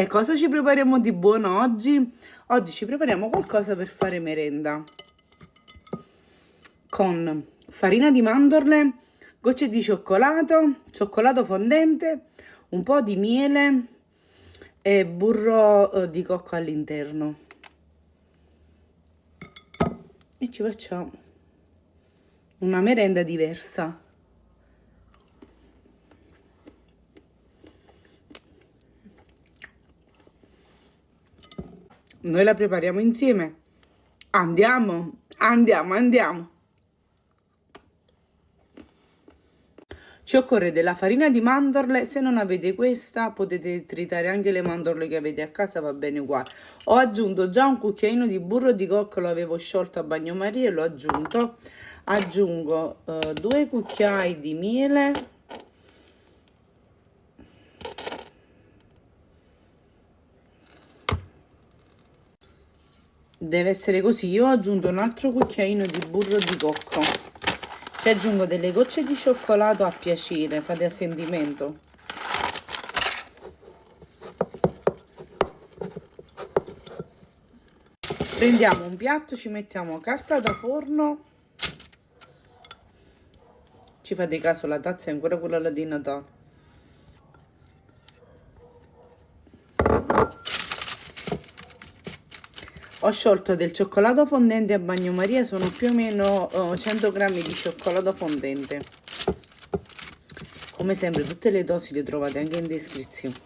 Cosa ci prepariamo di buono oggi? Oggi ci prepariamo qualcosa per fare merenda con farina di mandorle, gocce di cioccolato, cioccolato fondente, un po' di miele e burro di cocco all'interno. E ci facciamo una merenda diversa. Noi la prepariamo insieme. Andiamo. Ci occorre della farina di mandorle. Se non avete questa potete tritare anche le mandorle che avete a casa, va bene uguale. Ho aggiunto già un cucchiaino di burro di cocco, lo avevo sciolto a bagnomaria e l'ho aggiunto. Aggiungo 2 cucchiai di miele, deve essere così. Io ho aggiunto un altro cucchiaino di burro di cocco, ci aggiungo delle gocce di cioccolato a piacere, fate a sentimento. Prendiamo un piatto, ci mettiamo carta da forno, ci fate caso, la tazza è ancora quella di Natale. Ho sciolto del cioccolato fondente a bagnomaria, sono più o meno 100 grammi di cioccolato fondente. Come sempre tutte le dosi le trovate anche in descrizione.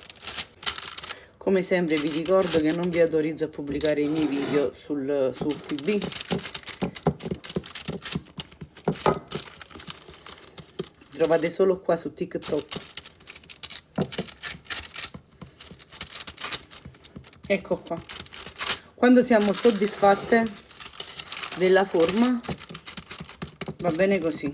Come sempre vi ricordo che non vi autorizzo a pubblicare i miei video sul FB. Li trovate solo qua su TikTok. Ecco qua. Quando siamo soddisfatte della forma, va bene così.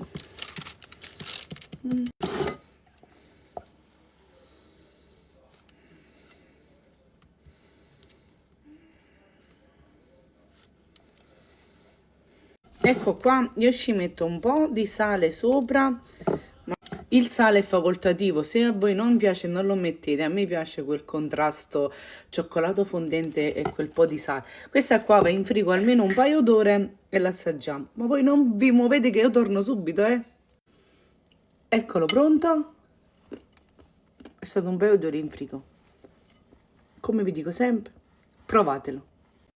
Ecco qua, io ci metto un po' di sale sopra, ma il sale è facoltativo, se a voi non piace non lo mettete, a me piace quel contrasto cioccolato fondente e quel po' di sale. Questa qua va in frigo almeno un paio d'ore e l'assaggiamo, ma voi non vi muovete che io torno subito, Eccolo pronto, è stato un paio d'ore in frigo. Come vi dico sempre, provatelo.